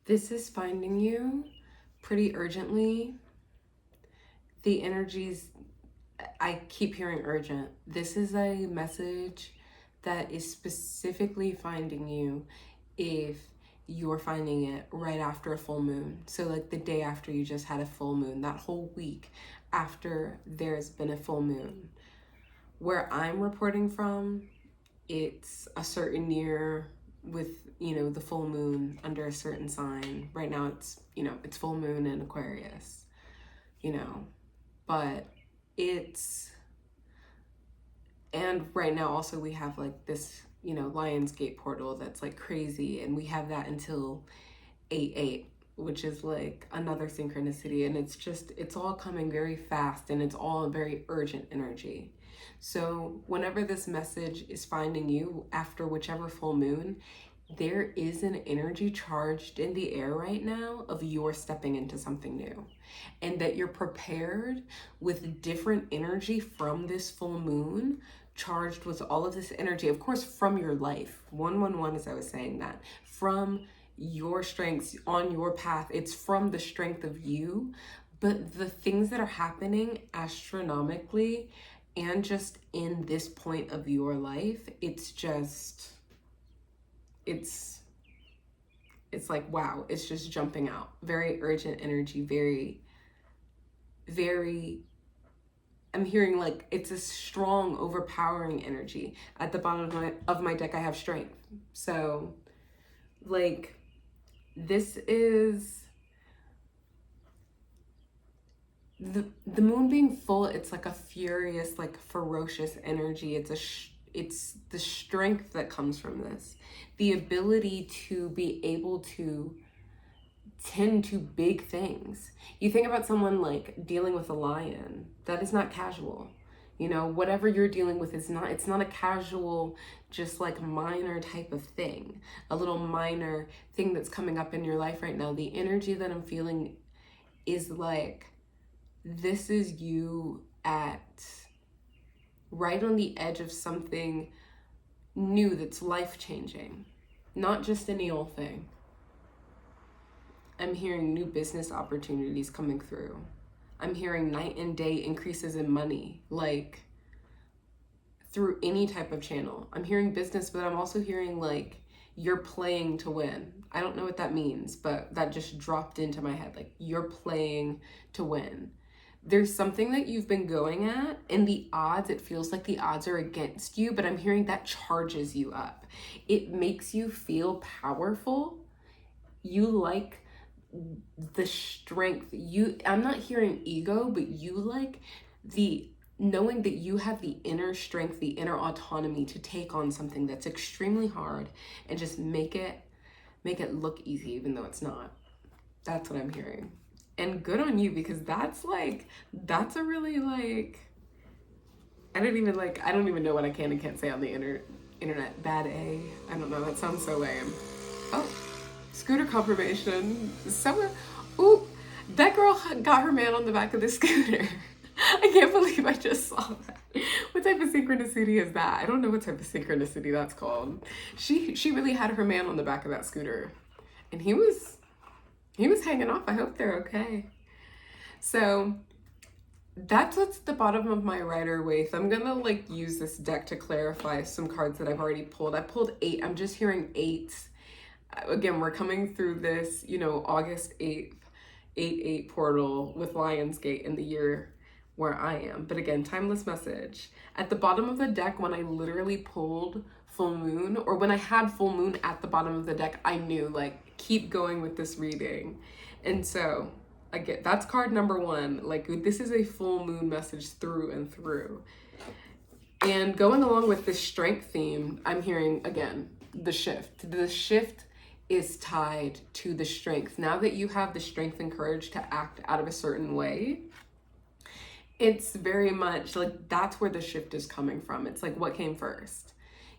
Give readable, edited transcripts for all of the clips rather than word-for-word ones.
This is finding you pretty urgently. The energies, I keep hearing urgent. This is a message that is specifically finding you if you're finding it right after a full moon. So, like the day after you just had a full moon, that whole week after there's been a full moon. Where I'm reporting from, it's a certain year with, the full moon under a certain sign. Right now it's full moon in Aquarius, you know, but it's, and right now also we have like this, Lionsgate portal that's like crazy, and we have that until 8/8, which is like another synchronicity, and it's all coming very fast, and it's all very urgent energy. So whenever this message is finding you after whichever full moon, there is an energy charged in the air right now of you're stepping into something new, and that you're prepared with different energy from this full moon, charged with all of this energy, of course, from your life. 111, as I was saying, that from your strengths on your path, it's from the strength of you. But the things that are happening astronomically and just in this point of your life, it's it's like, wow, it's just jumping out. Very urgent energy, very, very, I'm hearing like it's a strong, overpowering energy. At the bottom of my deck, I have strength. So, like, this is the moon being full. It's like a furious, like ferocious energy. It's the strength that comes from this, the ability to be able to tend to big things. You think about someone like dealing with a lion, that is not casual. Whatever you're dealing with is not, it's not a casual, just like minor type of thing, a little minor thing that's coming up in your life right now. The energy that I'm feeling is like, this is you at right on the edge of something new that's life changing, not just any old thing. I'm hearing new business opportunities coming through. I'm hearing night and day increases in money, like through any type of channel. I'm hearing business, but I'm also hearing like you're playing to win. I don't know what that means, but that just dropped into my head. Like, you're playing to win. There's something that you've been going at, and the odds, it feels like the odds are against you, but I'm hearing that charges you up. It makes you feel powerful. You like the strength. I'm not hearing ego, but you like the knowing that you have the inner strength, the inner autonomy to take on something that's extremely hard and just make it look easy, even though it's not. That's what I'm hearing. And good on you, because that's a really like, I don't even know what I can and can't say on the internet. Bad A. I don't know. That sounds so lame. Oh, scooter confirmation. Someone, ooh, that girl got her man on the back of the scooter. I can't believe I just saw that. What type of synchronicity is that? I don't know what type of synchronicity that's called. She really had her man on the back of that scooter, and he was hanging off. I hope they're okay. So that's what's at the bottom of my Rider-Waite. I'm gonna like use this deck to clarify some cards that I've already pulled. I pulled 8. I'm just hearing 8s. Again, we're coming through this, August 8th, 8/8 portal with Lionsgate in the year where I am. But again, timeless message. At the bottom of the deck, when I literally pulled full moon, or when I had full moon at the bottom of the deck, I knew, like, keep going with this reading. And so, again, that's card number 1. Like, this is a full moon message through and through. And going along with this strength theme, I'm hearing, again, the shift. The shift is tied to the strength. Now that you have the strength and courage to act out of a certain way, it's very much like that's where the shift is coming from. It's like, what came first?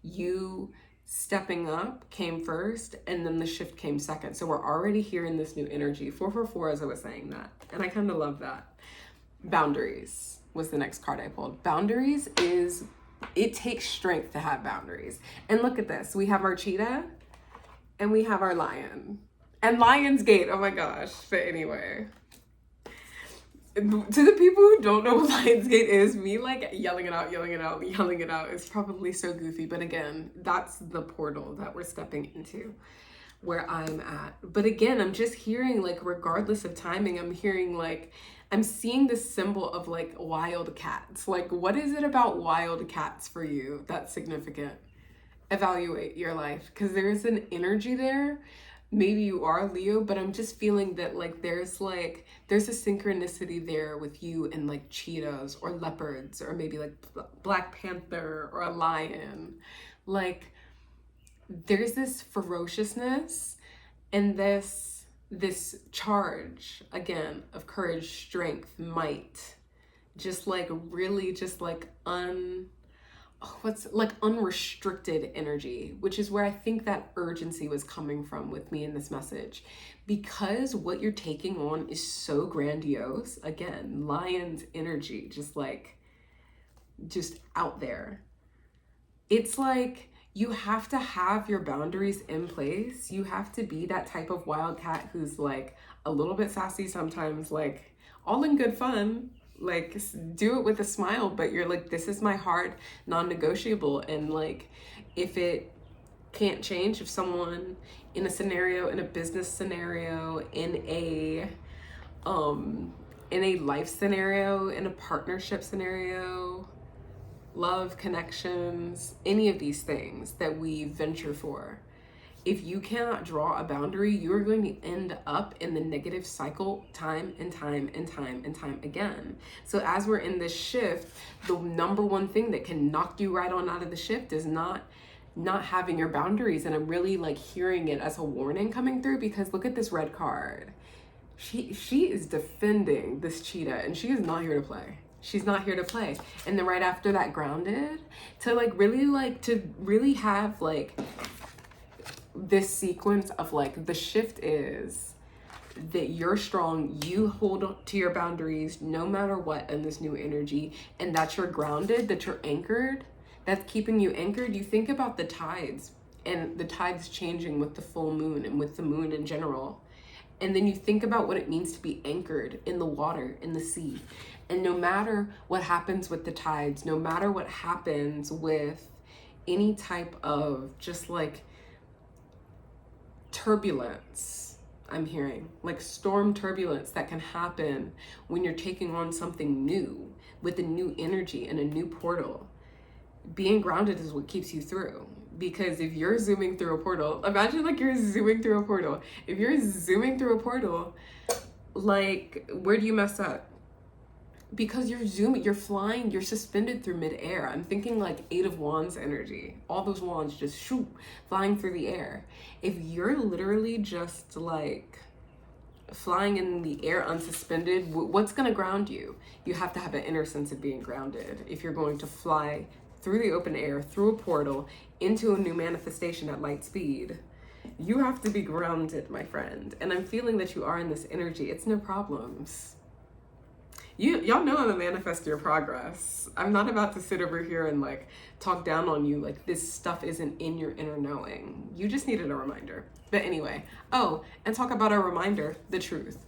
You stepping up came first, and then the shift came second. So we're already hearing this new energy. 444, as I was saying that. And I kind of love that. Boundaries was the next card I pulled. Boundaries is, it takes strength to have boundaries. And look at this. We have our cheetah and we have our lion. And Lionsgate, oh my gosh. But anyway, to the people who don't know what Lionsgate is, me like yelling it out, yelling it out is probably so goofy. But again, that's the portal that we're stepping into where I'm at. But again, I'm just hearing like, regardless of timing, I'm hearing like, I'm seeing this symbol of like wild cats. Like, what is it about wild cats for you that's significant? Evaluate your life, because there's an energy there. Maybe you are Leo, but I'm just feeling that like there's a synchronicity there with you and like cheetahs or leopards or maybe like Black Panther or a lion. Like there's this ferociousness and this charge again of courage, strength, might, just like really just like what's like unrestricted energy, which is where I think that urgency was coming from with me in this message, because what you're taking on is so grandiose. Again, lion's energy, just out there. It's like you have to have your boundaries in place. You have to be that type of wildcat who's like a little bit sassy sometimes, like all in good fun, like do it with a smile, but you're like, this is my hard non-negotiable. And like if it can't change, if someone in a scenario, in a business scenario, in a life scenario, in a partnership scenario, love, connections, any of these things that we venture for, if you cannot draw a boundary, you are going to end up in the negative cycle time and time and time and time again. So as we're in this shift, the number one thing that can knock you right on out of the shift is not having your boundaries. And I'm really like hearing it as a warning coming through, because look at this red card. She is defending this cheetah and she is not here to play. She's not here to play. And then right after that, grounded, to really have like this sequence of like, the shift is that you're strong, you hold to your boundaries no matter what in this new energy, and that you're grounded, that you're anchored, that's keeping you anchored. You think about the tides and the tides changing with the full moon and with the moon in general. And then you think about what it means to be anchored in the water, in the sea. And no matter what happens with the tides, no matter what happens with any type of just like turbulence, I'm hearing like storm turbulence that can happen when you're taking on something new with a new energy and a new portal. Being grounded is what keeps you through. Because if you're zooming through a portal, imagine like you're zooming through a portal. If you're zooming through a portal, like where do you mess up? Because you're zooming, you're flying, you're suspended through midair. I'm thinking like 8 of Wands energy. All those wands just shoot, flying through the air. If you're literally just like flying in the air unsuspended, what's gonna ground you? You have to have an inner sense of being grounded if you're going to fly through the open air, through a portal, into a new manifestation at light speed. You have to be grounded, my friend. And I'm feeling that you are in this energy. It's no problems. Y'all know I'm a manifest your progress. I'm not about to sit over here and like talk down on you like this stuff isn't in your inner knowing. You just needed a reminder. But anyway, and talk about a reminder, the truth.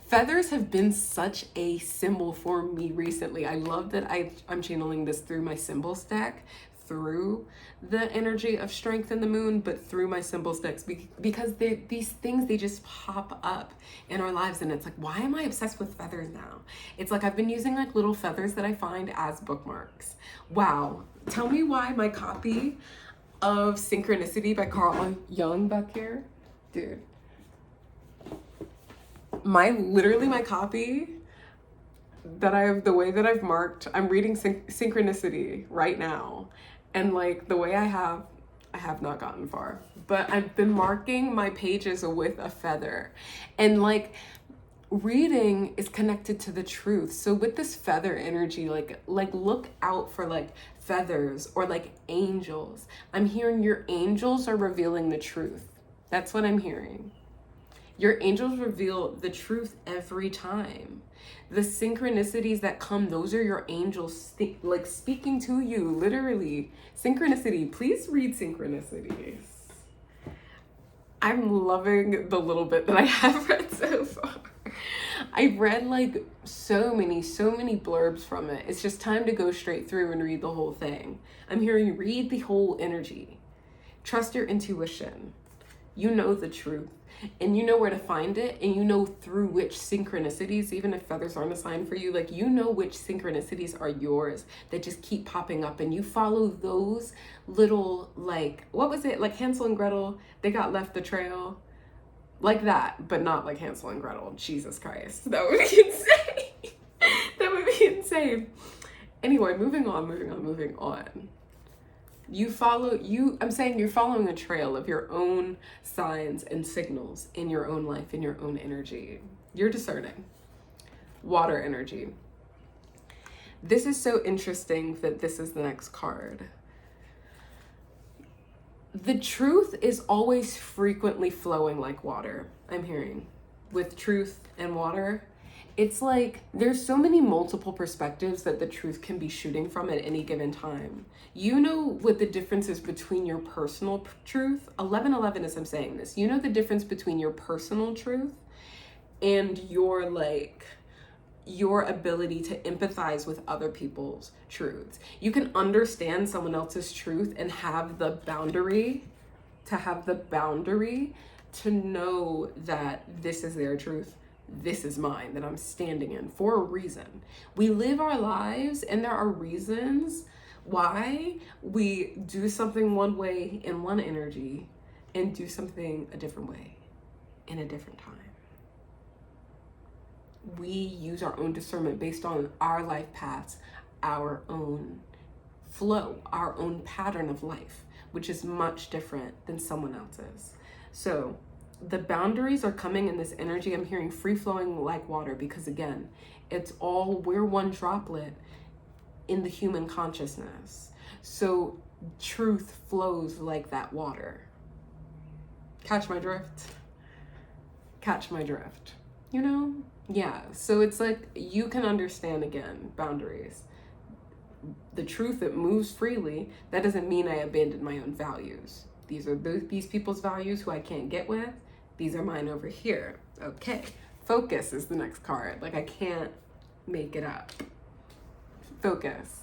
Feathers have been such a symbol for me recently. I love that I'm channeling this through my symbols deck, through the energy of strength in the moon, but through my symbols decks, because these things, they just pop up in our lives. And it's like, why am I obsessed with feathers now? It's like I've been using like little feathers that I find as bookmarks. Wow. Tell me why my copy of Synchronicity by Carl Jung back here, dude. My copy that the way that I've marked, I'm reading Synchronicity right now. And like the way I have not gotten far, but I've been marking my pages with a feather. And like reading is connected to the truth. So with this feather energy, like look out for like feathers or like angels. I'm hearing your angels are revealing the truth. That's what I'm hearing. Your angels reveal the truth every time. The synchronicities that come, those are your angels like speaking to you, literally. Synchronicity, please read Synchronicities. I'm loving the little bit that I have read so far. I've read like so many blurbs from it. It's just time to go straight through and read the whole thing. I'm hearing read the whole energy. Trust your intuition. You know the truth and you know where to find it, and you know through which synchronicities, even if feathers aren't assigned for you, like you know which synchronicities are yours that just keep popping up, and you follow those little, like, what was it, like Hansel and Gretel, they got left the trail, like that, but not like Hansel and Gretel. Jesus Christ, that would be insane. That would be insane. Anyway, moving on. I'm saying you're following a trail of your own signs and signals in your own life, in your own energy. You're discerning. Water energy. This is so interesting that this is the next card. The truth is always frequently flowing like water, I'm hearing. With truth and water, it's like there's so many multiple perspectives that the truth can be shooting from at any given time. You know what the difference is between your personal truth. 1111 as I'm saying this. You know the difference between your personal truth and your ability to empathize with other people's truths. You can understand someone else's truth and have the boundary to know that this is their truth. This is mine that I'm standing in for a reason. We live our lives and there are reasons why we do something one way in one energy and do something a different way in a different time. We use our own discernment based on our life paths, our own flow, our own pattern of life, which is much different than someone else's. So the boundaries are coming in this energy. I'm hearing free flowing like water because, again, we're one droplet in the human consciousness. So truth flows like that water. Catch my drift? You know? Yeah. So it's like you can understand, again, boundaries. The truth that moves freely, that doesn't mean I abandoned my own values. These are these people's values who I can't get with. These are mine over here. Okay. Focus is the next card. Like, I can't make it up. Focus.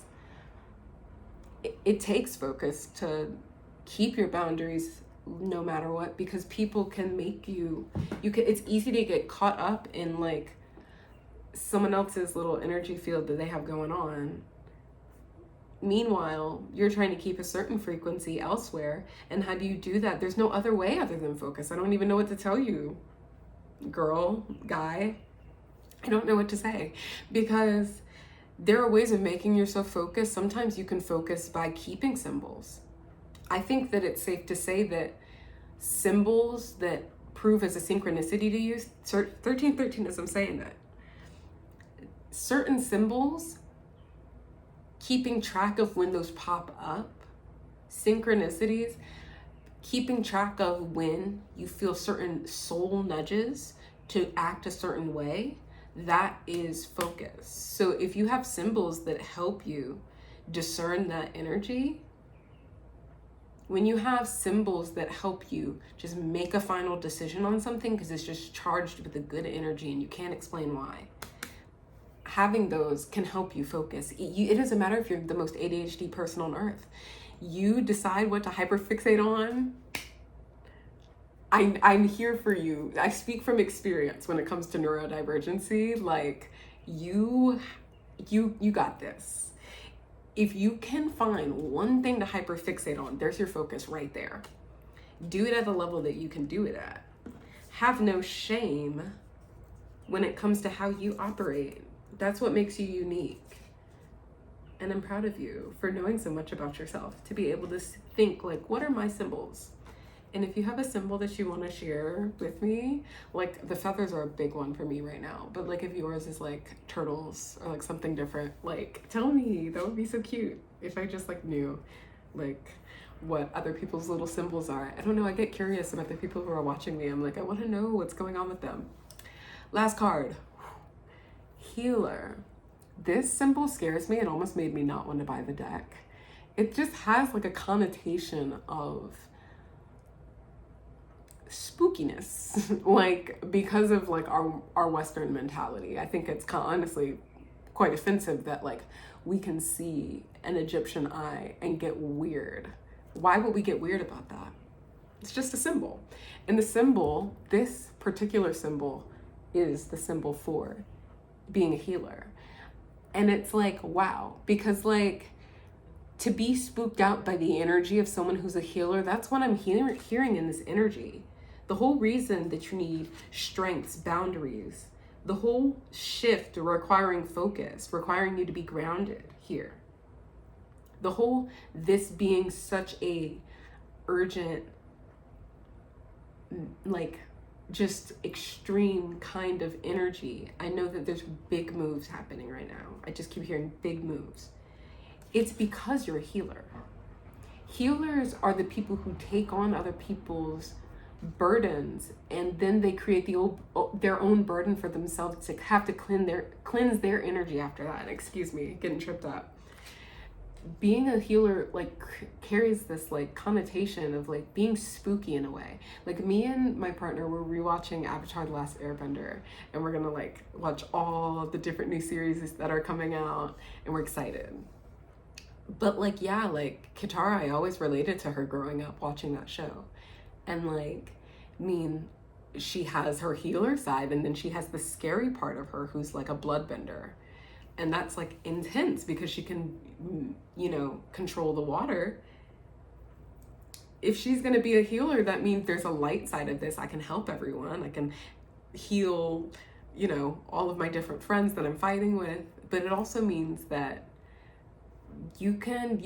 It takes focus to keep your boundaries no matter what, because people can make it's easy to get caught up in like someone else's little energy field that they have going on. Meanwhile, you're trying to keep a certain frequency elsewhere. And how do you do that? There's no other way other than focus. I don't even know what to tell you, girl, guy. I don't know what to say, because there are ways of making yourself focus. Sometimes you can focus by keeping symbols. I think that it's safe to say that symbols that prove as a synchronicity to you, 1313 as I'm saying that, certain symbols, keeping track of when those pop up, synchronicities, keeping track of when you feel certain soul nudges to act a certain way, that is focus. So if you have symbols that help you discern that energy, when you have symbols that help you just make a final decision on something because it's just charged with a good energy and you can't explain why, having those can help you focus. It doesn't matter if you're the most ADHD person on earth. You decide what to hyperfixate on. I'm here for you. I speak from experience when it comes to neurodivergency. Like, you got this. If you can find one thing to hyperfixate on, there's your focus right there. Do it at the level that you can do it at. Have no shame when it comes to how you operate. That's what makes you unique. And I'm proud of you for knowing so much about yourself, to be able to think, like, what are my symbols? And if you have a symbol that you want to share with me, like, the feathers are a big one for me right now, but like if yours is like turtles or like something different, like, tell me. That would be so cute if I just like knew like what other people's little symbols are. I don't know, I get curious about the people who are watching me. I'm like, I want to know what's going on with them. Last card. Healer. This symbol scares me. It almost made me not want to buy the deck. It just has like a connotation of spookiness, like because of like our Western mentality. I think it's honestly quite offensive that like we can see an Egyptian eye and get weird. Why would we get weird about that? It's just a symbol. And the symbol, this particular symbol, is the symbol for being a healer. And it's like, wow, because like to be spooked out by the energy of someone who's a healer, that's what I'm hearing in this energy. The whole reason that you need strengths, boundaries, the whole shift requiring focus, requiring you to be grounded here. The whole, this being such a urgent, like just extreme kind of energy. I know that there's big moves happening right now. I just keep hearing big moves. It's because you're a healer. Healers are the people who take on other people's burdens, and then they create their own burden for themselves to have to cleanse their energy after that. Excuse me, getting tripped up. Being a healer like carries this like connotation of like being spooky in a way. Like me and my partner were rewatching Avatar: The Last Airbender, and we're gonna like watch all the different new series that are coming out, and we're excited. But like, yeah, like Katara, I always related to her growing up watching that show. And like, I mean, she has her healer side, and then she has the scary part of her who's like a bloodbender. And that's like intense because she can, you know, control the water. If she's going to be a healer, that means there's a light side of this. I can help everyone. I can heal, you know, all of my different friends that I'm fighting with. But it also means that you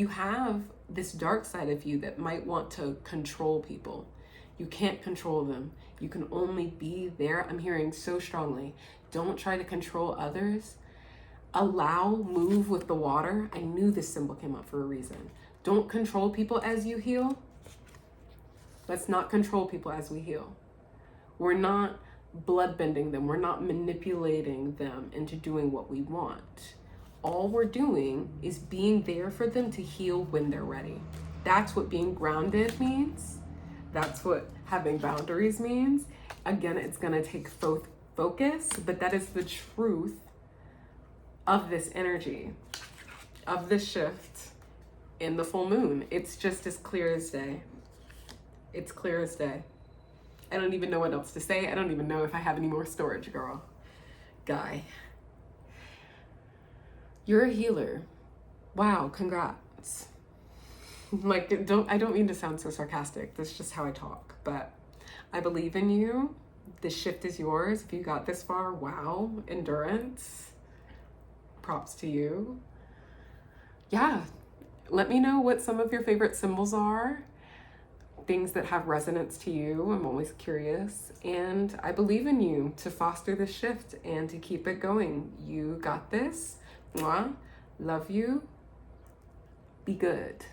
have this dark side of you that might want to control people. You can't control them. You can only be there. I'm hearing so strongly, don't try to control others. Move with the water. I knew this symbol came up for a reason. Don't control people as you heal. Let's not control people as we heal. We're not bloodbending them. We're not manipulating them into doing what we want. All we're doing is being there for them to heal when they're ready. That's what being grounded means. That's what having boundaries means. Again, it's gonna take focus, but that is the truth of this energy, of this shift in the full moon. It's just as clear as day. It's clear as day. I don't even know what else to say. I don't even know if I have any more storage, guy. You're a healer. Wow, congrats. Like, I don't mean to sound so sarcastic. That's just how I talk, but I believe in you. The shift is yours. If you got this far, wow, endurance. Props to you. Yeah, let me know what some of your favorite symbols are, things that have resonance to you. I'm always curious, and I believe in you to foster the shift and to keep it going. You got this. Mwah. Love you. Be good.